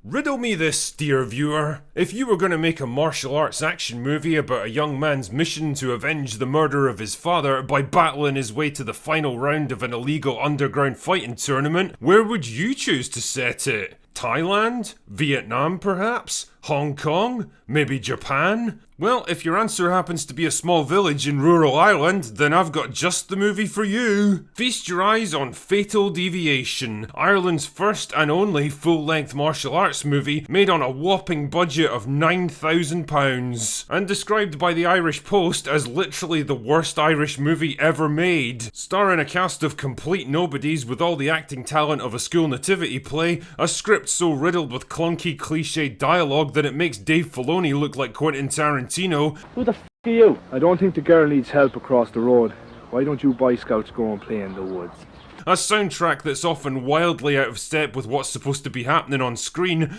Riddle me this, dear viewer. If you were going to make a martial arts action movie about a young man's mission to avenge the murder of his father by battling his way to the final round of an illegal underground fighting tournament, where would you choose to set it? Thailand? Vietnam, perhaps? Hong Kong? Maybe Japan? Well, if your answer happens to be a small village in rural Ireland, then I've got just the movie for you. Feast your eyes on Fatal Deviation, Ireland's first and only full-length martial arts movie made on a whopping budget of £9,000 and described by the Irish Post as literally the worst Irish movie ever made. Starring a cast of complete nobodies with all the acting talent of a school nativity play, a script so riddled with clunky, cliched dialogue that it makes Dave Filoni look like Quentin Tarantino. Who the f*** are you? I don't think the girl needs help across the road. Why don't you Boy Scouts go and play in the woods? A soundtrack that's often wildly out of step with what's supposed to be happening on screen.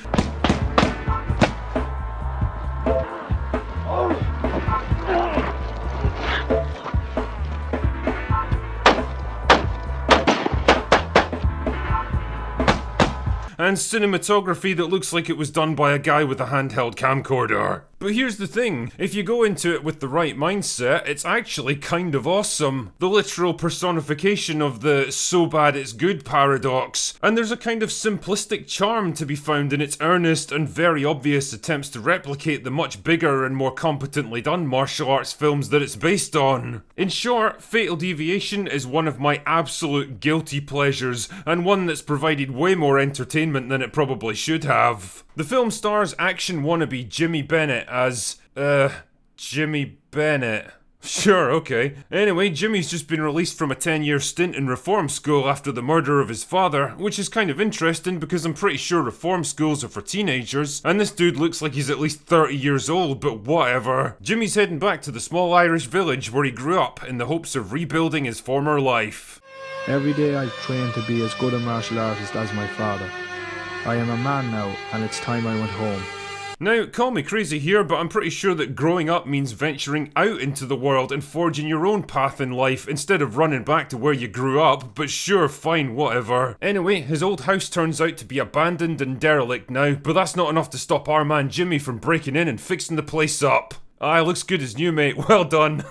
And cinematography that looks like it was done by a guy with a handheld camcorder. But here's the thing, if you go into it with the right mindset, it's actually kind of awesome. The literal personification of the so bad it's good paradox. And there's a kind of simplistic charm to be found in its earnest and very obvious attempts to replicate the much bigger and more competently done martial arts films that it's based on. In short, Fatal Deviation is one of my absolute guilty pleasures, and one that's provided way more entertainment than it probably should have. The film stars action wannabe Jimmy Bennett as, Jimmy Bennett. Sure, okay. Anyway, Jimmy's just been released from a 10-year stint in reform school after the murder of his father, which is kind of interesting because I'm pretty sure reform schools are for teenagers, and this dude looks like he's at least 30 years old, but whatever. Jimmy's heading back to the small Irish village where he grew up in the hopes of rebuilding his former life. Every day I train to be as good a martial artist as my father. I am a man now, and it's time I went home. Now, call me crazy here, but I'm pretty sure that growing up means venturing out into the world and forging your own path in life instead of running back to where you grew up, but sure, fine, whatever. Anyway, his old house turns out to be abandoned and derelict now, but that's not enough to stop our man Jimmy from breaking in and fixing the place up. Aye, looks good as new, mate. Well done.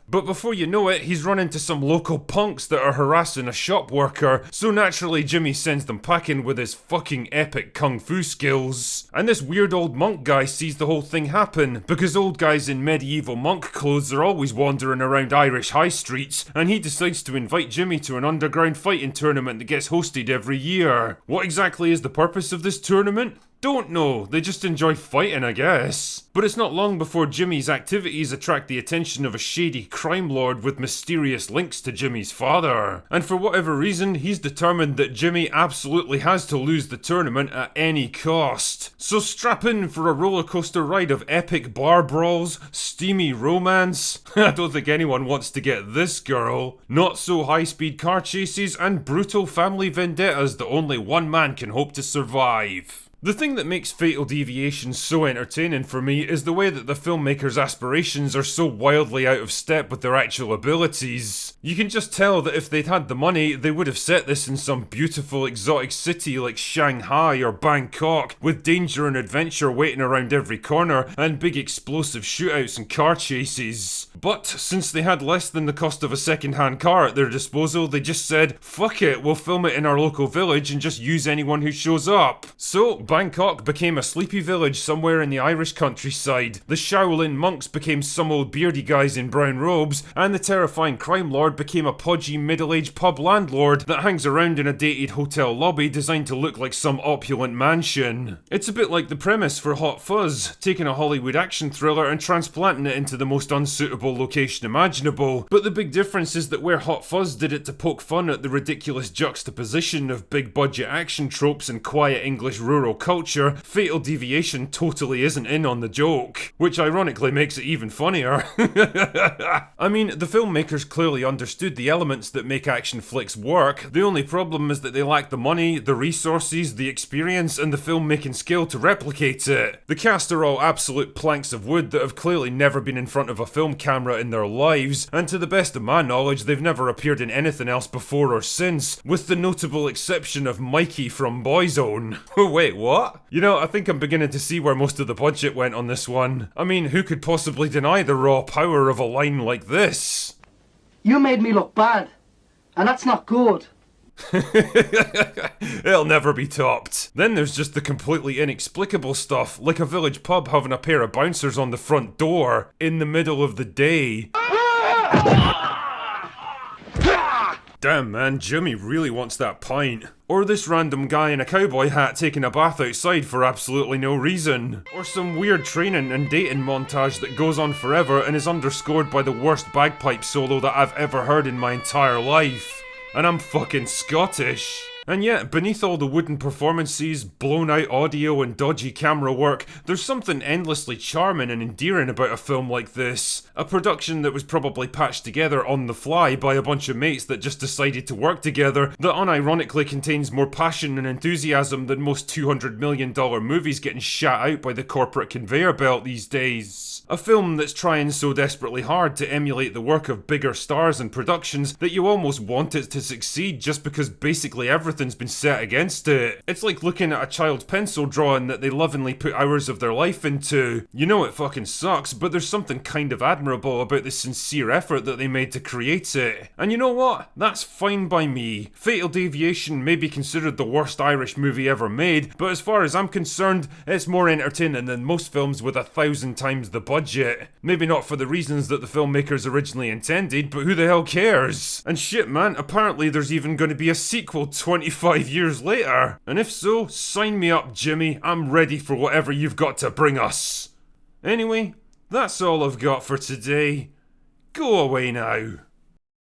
But before you know it, he's run into some local punks that are harassing a shop worker, so naturally Jimmy sends them packing with his fucking epic kung fu skills. And this weird old monk guy sees the whole thing happen, because old guys in medieval monk clothes are always wandering around Irish high streets, and he decides to invite Jimmy to an underground fighting tournament that gets hosted every year. What exactly is the purpose of this tournament? Don't know, they just enjoy fighting, I guess. But it's not long before Jimmy's activities attract the attention of a shady crime lord with mysterious links to Jimmy's father. And for whatever reason, he's determined that Jimmy absolutely has to lose the tournament at any cost. So strap in for a roller coaster ride of epic bar brawls, steamy romance. I don't think anyone wants to get this girl. Not so high-speed car chases and brutal family vendettas that only one man can hope to survive. The thing that makes Fatal Deviation so entertaining for me is the way that the filmmaker's aspirations are so wildly out of step with their actual abilities. You can just tell that if they'd had the money, they would have set this in some beautiful exotic city like Shanghai or Bangkok, with danger and adventure waiting around every corner, and big explosive shootouts and car chases. But since they had less than the cost of a second-hand car at their disposal, they just said, fuck it, we'll film it in our local village and just use anyone who shows up. So, Bangkok became a sleepy village somewhere in the Irish countryside. The Shaolin monks became some old beardy guys in brown robes, and the terrifying crime lord became a podgy middle-aged pub landlord that hangs around in a dated hotel lobby designed to look like some opulent mansion. It's a bit like the premise for Hot Fuzz, taking a Hollywood action thriller and transplanting it into the most unsuitable location imaginable. But the big difference is that where Hot Fuzz did it to poke fun at the ridiculous juxtaposition of big budget action tropes and quiet English rural culture, Fatal Deviation totally isn't in on the joke, which ironically makes it even funnier. I mean, the filmmakers clearly understood the elements that make action flicks work. The only problem is that they lack the money, the resources, the experience, and the filmmaking skill to replicate it. The cast are all absolute planks of wood that have clearly never been in front of a film camera in their lives, and to the best of my knowledge, they've never appeared in anything else before or since, with the notable exception of Mikey from Boyzone. Oh wait, what? what? You know, I think I'm beginning to see where most of the budget went on this one. I mean, who could possibly deny the raw power of a line like this? You made me look bad, and that's not good. It'll never be topped. Then there's just the completely inexplicable stuff, like a village pub having a pair of bouncers on the front door in the middle of the day. Damn man, Jimmy really wants that pint. Or this random guy in a cowboy hat taking a bath outside for absolutely no reason. Or some weird training and dating montage that goes on forever and is underscored by the worst bagpipe solo that I've ever heard in my entire life. And I'm fucking Scottish. And yet, beneath all the wooden performances, blown out audio and dodgy camera work, there's something endlessly charming and endearing about a film like this. A production that was probably patched together on the fly by a bunch of mates that just decided to work together, that unironically contains more passion and enthusiasm than most $200 million movies getting shat out by the corporate conveyor belt these days. A film that's trying so desperately hard to emulate the work of bigger stars and productions that you almost want it to succeed just because basically everything's been set against it. It's like looking at a child's pencil drawing that they lovingly put hours of their life into. You know it fucking sucks, but there's something kind of admirable about the sincere effort that they made to create it. And you know what? That's fine by me. Fatal Deviation may be considered the worst Irish movie ever made, but as far as I'm concerned, it's more entertaining than most films with 1,000 times the budget. Maybe not for the reasons that the filmmakers originally intended, but who the hell cares? And shit man, apparently there's even going to be a sequel 25 years later. And if so, sign me up Jimmy, I'm ready for whatever you've got to bring us. Anyway, that's all I've got for today. Go away now.